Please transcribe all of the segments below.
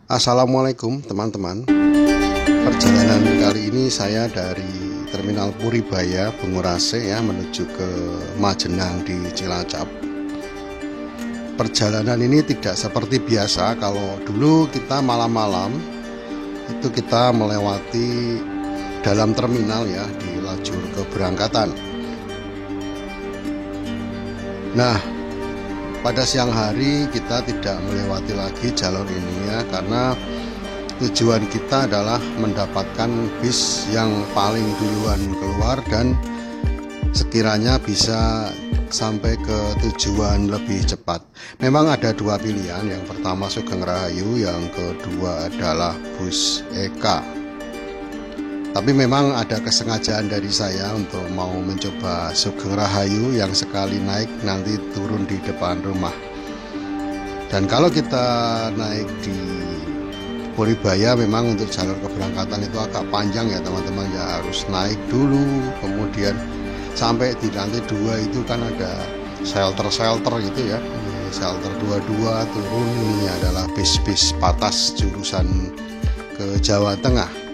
Assalamualaikum teman-teman. Perjalanan kali ini saya dari Terminal Puribaya Bungurase ya menuju ke Majenang di Cilacap. Perjalanan ini tidak seperti biasa. Kalau dulu kita malam-malam itu kita melewati dalam terminal ya di lajur keberangkatan. Nah, pada siang hari kita tidak melewati lagi jalur ini ya, karena tujuan kita adalah mendapatkan bis yang paling duluan keluar dan sekiranya bisa sampai ke tujuan lebih cepat. Memang ada dua pilihan, yang pertama Sugeng Rahayu, yang kedua adalah bus EK. Tapi memang ada kesengajaan dari saya untuk mau mencoba Sugeng Rahayu yang sekali naik nanti turun di depan rumah. Dan kalau kita naik di Puribaya memang untuk jalur keberangkatan itu agak panjang ya teman-teman ya, harus naik dulu kemudian sampai di lantai 2 itu kan ada shelter gitu ya. Ini shelter 22 turun, ini adalah bis-bis patas jurusan ke Jawa Tengah.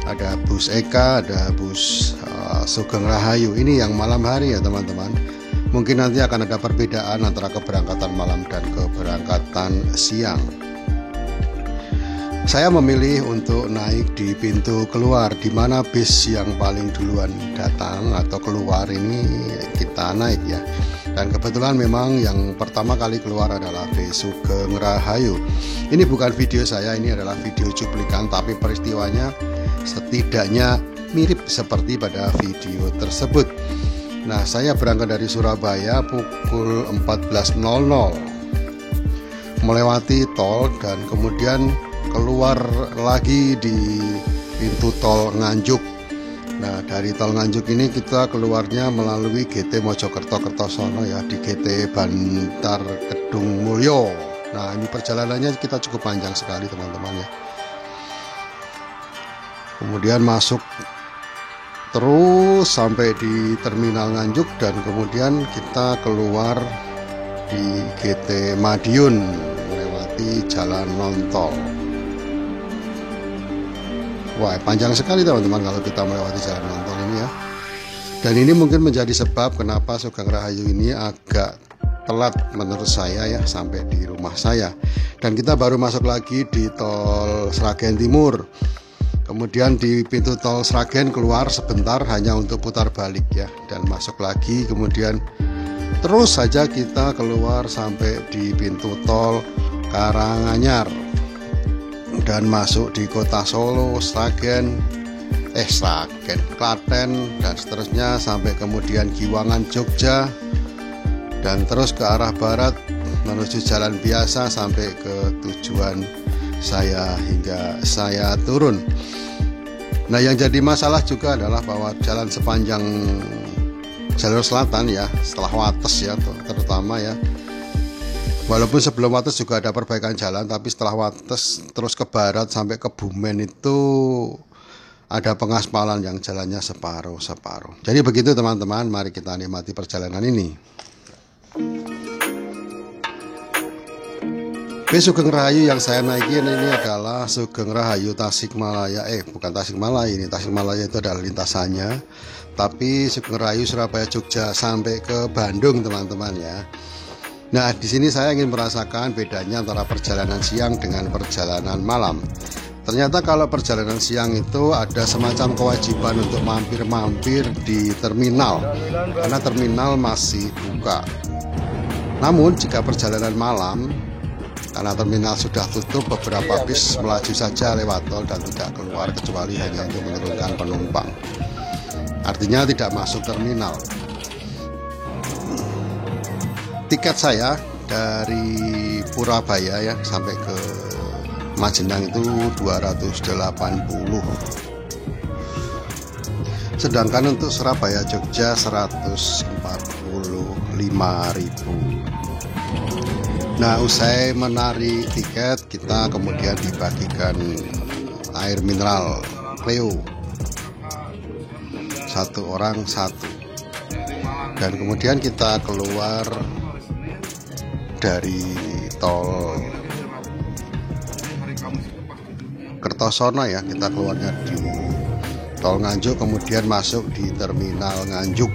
Ada bus EK, ada bus Sugeng Rahayu. Ini yang malam hari ya teman-teman. Mungkin nanti akan ada perbedaan antara keberangkatan malam dan keberangkatan siang. Saya memilih untuk naik di pintu keluar, di mana bis yang paling duluan datang atau keluar ini kita naik ya. Dan kebetulan memang yang pertama kali keluar adalah bis Sugeng Rahayu. Ini bukan video saya, ini adalah video cuplikan, tapi peristiwanya setidaknya mirip seperti pada video tersebut. Nah, saya berangkat dari Surabaya pukul 14.00 melewati tol dan kemudian keluar lagi di pintu tol Nganjuk. Nah, dari tol Nganjuk ini kita keluarnya melalui GT Mojokerto Kertosono ya, di GT Bantar Kedung Mulyo. Nah, ini perjalanannya kita cukup panjang sekali teman-teman ya. Kemudian masuk terus sampai di Terminal Nganjuk dan kemudian kita keluar di GT Madiun melewati jalan non-tol. Wah, panjang sekali teman-teman kalau kita melewati jalan non-tol ini ya. Dan ini mungkin menjadi sebab kenapa Sugeng Rahayu ini agak telat menurut saya ya sampai di rumah saya. Dan kita baru masuk lagi di tol Sragen Timur. Kemudian di pintu tol Sragen keluar sebentar hanya untuk putar balik ya, dan masuk lagi, kemudian terus saja kita keluar sampai di pintu tol Karanganyar dan masuk di kota Solo, Sragen, Klaten dan seterusnya sampai kemudian Giwangan, Jogja, dan terus ke arah barat menuju jalan biasa sampai ke tujuan saya hingga saya turun. Nah, yang jadi masalah juga adalah bahwa jalan sepanjang jalur selatan ya, setelah Wates ya terutama ya, walaupun sebelum Wates juga ada perbaikan jalan, tapi setelah Wates terus ke barat sampai ke Bumen itu ada pengaspalan yang jalannya separuh. Jadi begitu teman-teman, mari kita nikmati perjalanan ini. Bis Sugeng Rahayu yang saya naiki ini adalah Sugeng Rahayu Tasikmalaya. Bukan Tasikmalaya, ini Tasikmalaya itu adalah lintasannya. Tapi Sugeng Rahayu Surabaya Jogja sampai ke Bandung teman-teman ya. Nah, di sini saya ingin merasakan bedanya antara perjalanan siang dengan perjalanan malam. Ternyata kalau perjalanan siang itu ada semacam kewajiban untuk mampir-mampir di terminal, karena terminal masih buka. Namun jika perjalanan malam, karena terminal sudah tutup, beberapa bis melaju saja lewat tol dan tidak keluar kecuali hanya untuk menurunkan penumpang. Artinya tidak masuk terminal. Tiket saya dari Purabaya ya sampai ke Majenang itu 280. Sedangkan untuk Surabaya Jogja 145.000. Nah, usai menarik tiket, kita kemudian dibagikan air mineral Cleo, satu orang satu, dan kemudian kita keluar dari tol Kertosono ya, kita keluarnya di Tol Nganjuk kemudian masuk di Terminal Nganjuk.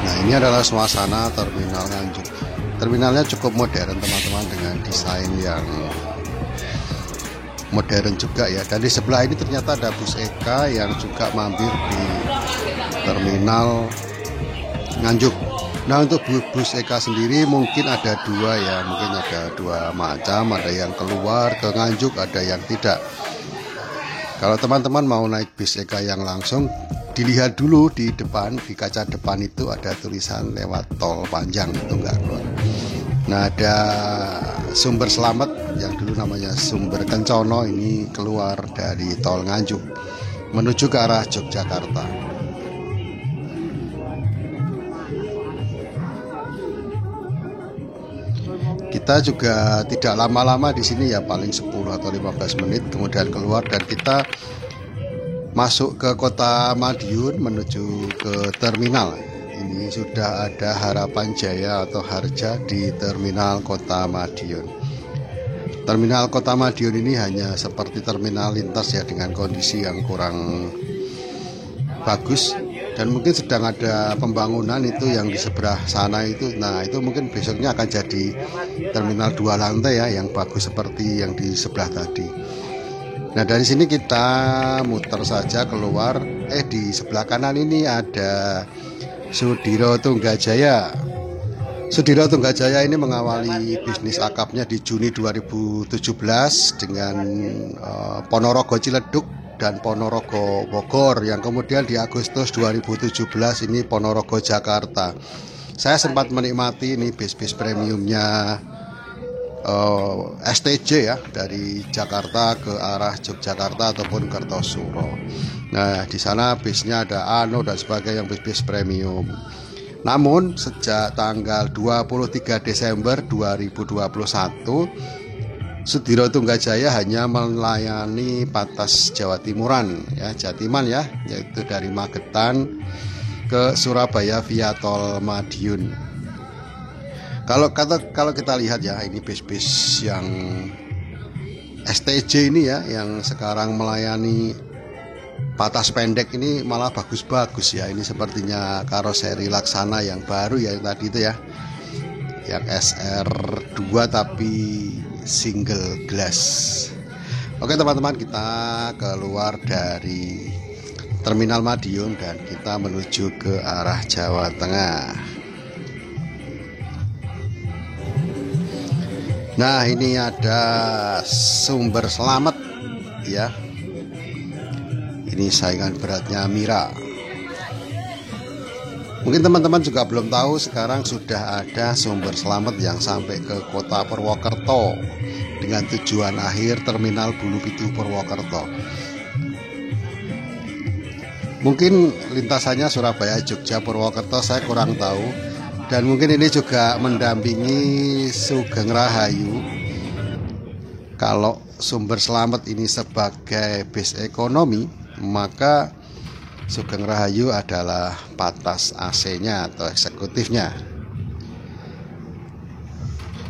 Nah, ini adalah suasana Terminal Nganjuk. Terminalnya cukup modern teman-teman, dengan desain yang modern juga ya. Dan di sebelah ini ternyata ada bus Eka yang juga mampir di Terminal Nganjuk. Nah, untuk bus Eka sendiri mungkin ada dua ya, mungkin ada dua macam, ada yang keluar ke Nganjuk, ada yang tidak. Kalau teman-teman mau naik bus Eka yang langsung, dilihat dulu di depan, di kaca depan itu ada tulisan lewat tol panjang, itu enggak keluar. Nah, ada Sumber Selamat yang dulu namanya Sumber Kencono, ini keluar dari tol Nganjuk menuju ke arah Yogyakarta. Kita juga tidak lama-lama di sini ya, paling 10 atau 15 menit kemudian keluar dan kita masuk ke Kota Madiun menuju ke terminal. Ini sudah ada Harapan Jaya atau Harja di terminal Kota Madiun. Terminal Kota Madiun ini hanya seperti terminal lintas ya, dengan kondisi yang kurang bagus. Dan mungkin sedang ada pembangunan itu yang di sebelah sana itu. Nah, itu mungkin besoknya akan jadi terminal 2 lantai ya, yang bagus seperti yang di sebelah tadi. Nah, dari sini kita muter saja keluar. Di sebelah kanan ini ada Sudiro Tunggajaya. Sudiro Tunggajaya ini mengawali bisnis akapnya di Juni 2017 dengan Ponorogo Ciledug dan Ponorogo Bogor, yang kemudian di Agustus 2017 ini Ponorogo Jakarta. Saya sempat menikmati ini bis-bis premiumnya STJ ya, dari Jakarta ke arah Yogyakarta ataupun Kertosuro. Nah, di sana bisnya ada Ano dan sebagainya, yang bis-bis premium. Namun sejak tanggal 23 Desember 2021 Sudiro Tunggajaya hanya melayani Patas Jawa Timuran ya, Jatiman ya, yaitu dari Magetan ke Surabaya via tol Madiun. Kalau kita lihat ya, ini bis-bis yang STJ ini ya, yang sekarang melayani Patas pendek ini malah bagus-bagus ya. Ini sepertinya karoseri Laksana yang baru ya, yang tadi itu ya, yang SR2 tapi single glass. Oke teman-teman, kita keluar dari Terminal Madiun dan kita menuju ke arah Jawa Tengah. Nah, ini ada Sumber Selamat ya. Ini saingan beratnya Mira. Mungkin teman-teman juga belum tahu, sekarang sudah ada Sumber Selamat yang sampai ke Kota Purwokerto dengan tujuan akhir Terminal Bulupitu Purwokerto. Mungkin lintasannya Surabaya, Jogja, Purwokerto, saya kurang tahu. Dan mungkin ini juga mendampingi Sugeng Rahayu. Kalau Sumber Selamat ini sebagai bis ekonomi, maka Sugeng Rahayu adalah Patas AC-nya atau eksekutifnya.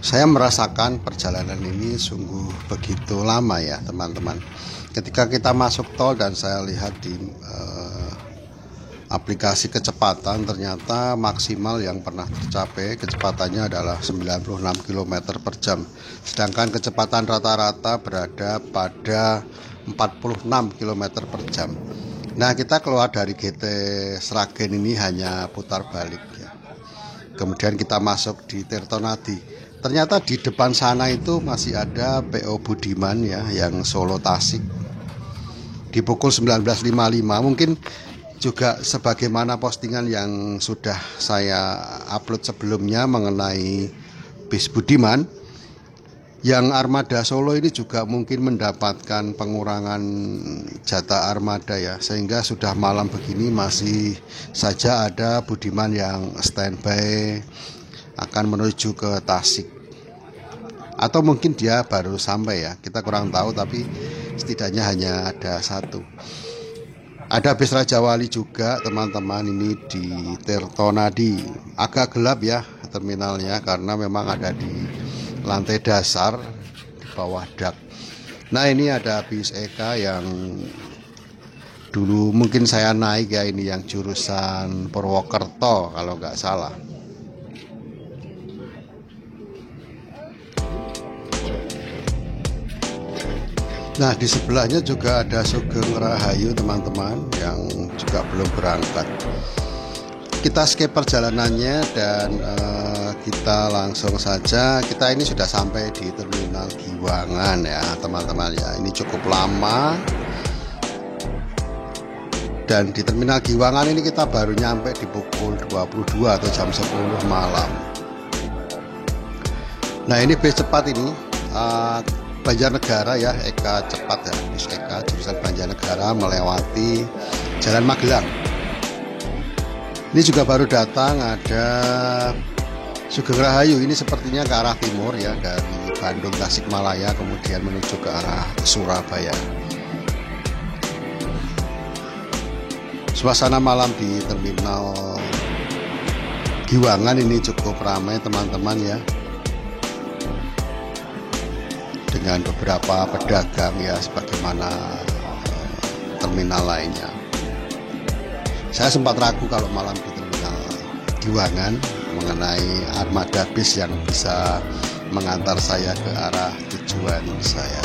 Saya merasakan perjalanan ini sungguh begitu lama ya teman-teman. Ketika kita masuk tol dan saya lihat di aplikasi kecepatan, ternyata maksimal yang pernah tercapai kecepatannya adalah 96 km per jam. Sedangkan kecepatan rata-rata berada pada 46 km per jam. Nah, kita keluar dari GT Sragen ini hanya putar balik ya. Kemudian kita masuk di Tirtonadi. Ternyata di depan sana itu masih ada PO Budiman ya, yang Solo Tasik. Di pukul 19.55 mungkin juga sebagaimana postingan yang sudah saya upload sebelumnya mengenai bis Budiman. Yang armada Solo ini juga mungkin mendapatkan pengurangan jatah armada ya, sehingga sudah malam begini masih saja ada Budiman yang standby akan menuju ke Tasik. Atau mungkin dia baru sampai ya, kita kurang tahu, tapi setidaknya hanya ada satu. Ada bis Raja Wali juga teman-teman, ini di Tirtonadi. Agak gelap ya terminalnya karena memang ada di lantai dasar di bawah dak. Nah, ini ada bis Eka yang dulu mungkin saya naik ya, ini yang jurusan Purwokerto kalau nggak salah. Nah, di sebelahnya juga ada Sugeng Rahayu teman-teman yang juga belum berangkat. Kita skip perjalanannya dan kita langsung saja. Kita ini sudah sampai di Terminal Giwangan ya teman-teman ya. Ini cukup lama. Dan di Terminal Giwangan ini kita baru nyampe di pukul 22 atau jam 10 malam. Nah, ini bis cepat ini Banjarnegara ya, Eka cepat ya, bis Eka jurusan Banjarnegara melewati Jalan Magelang. Ini juga baru datang ada Sugeng Rahayu, ini sepertinya ke arah timur ya, dari Bandung Tasikmalaya kemudian menuju ke arah Surabaya. Suasana malam di Terminal Giwangan ini cukup ramai teman-teman ya, dengan beberapa pedagang ya, sebagaimana terminal lainnya. Saya sempat ragu kalau malam di Terminal Giwangan mengenai armada bis yang bisa mengantar saya ke arah tujuan saya.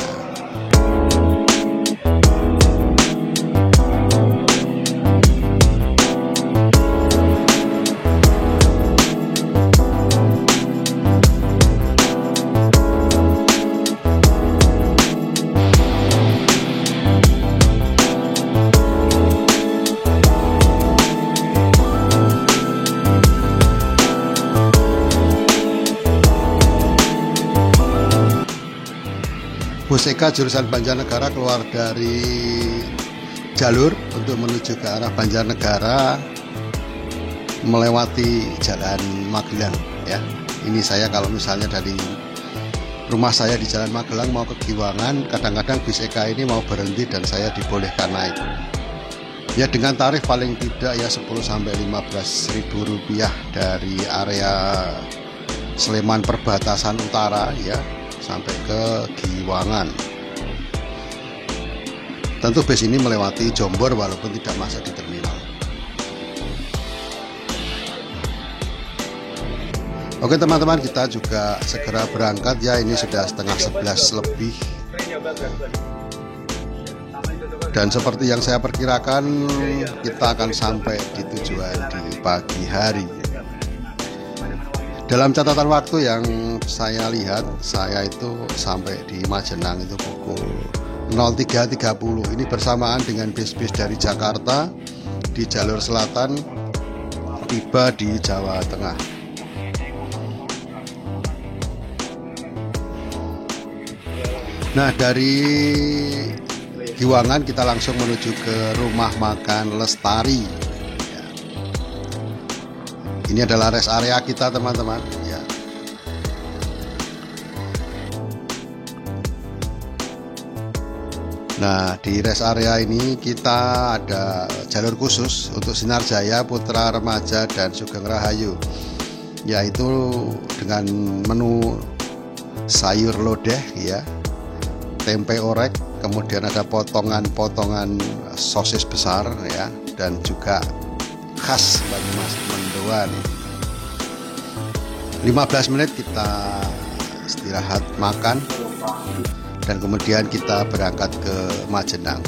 Bus Eka jurusan Banjarnegara keluar dari jalur untuk menuju ke arah Banjarnegara melewati Jalan Magelang ya. Ini saya kalau misalnya dari rumah saya di Jalan Magelang mau ke Giwangan, kadang-kadang bis Eka ini mau berhenti dan saya dibolehkan naik. Ya dengan tarif paling tidak ya 10-15 ribu rupiah dari area Sleman perbatasan utara ya sampai ke Giwangan. Tentu bis ini melewati Jombor walaupun tidak masuk di terminal. Oke teman-teman, kita juga segera berangkat ya, ini sudah 10:30 lebih. Dan seperti yang saya perkirakan, kita akan sampai di tujuan di pagi hari. Dalam catatan waktu yang saya lihat, saya itu sampai di Majenang itu pukul 03.30. Ini bersamaan dengan bis-bis dari Jakarta di jalur selatan tiba di Jawa Tengah. Nah, dari Giwangan kita langsung menuju ke rumah makan Lestari. Ini adalah rest area kita teman-teman ya. Nah, di rest area ini kita ada jalur khusus untuk Sinar Jaya, Putra Remaja dan Sugeng Rahayu, yaitu dengan menu sayur lodeh ya, tempe orek, kemudian ada potongan-potongan sosis besar ya, dan juga khas Banyumas mendoan. 15 menit kita istirahat makan dan kemudian kita berangkat ke Majenang.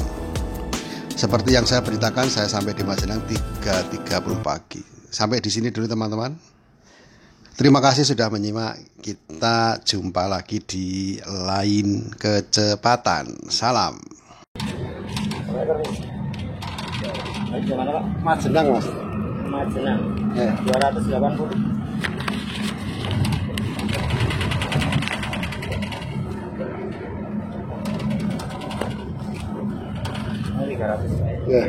Seperti yang saya beritakan, saya sampai di Majenang 3.30 pagi. Sampai di sini dulu teman-teman. Terima kasih sudah menyimak. Kita jumpa lagi di lain kecepatan. Salam. Gimana Pak? Majenang Mas. Majenang. Ya. 280. Ini 300 Pak. Ya.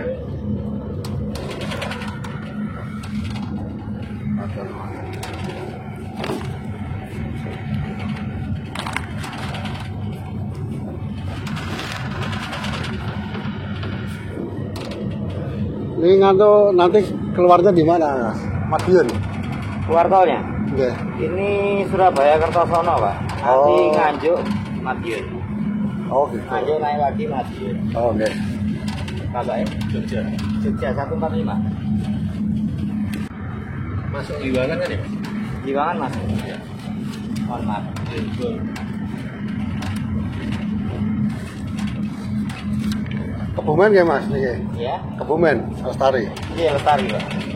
Ini nanti keluarnya di mana, Madiun? Keluar tolnya? Yeah. Ini Surabaya Kertosono Pak. Nanti Nganjuk Madiun. Oh gitu. Lanjut naik lagi Madiun. Oh oke. Kakak ya? Jogja. Jogja 145. Masuk di Wangan kan ya? Di Wangan mas. Mohon maaf. Kebumen ya mas? Nih. Ya. Kebumen, Lestari. Iya Lestari Pak.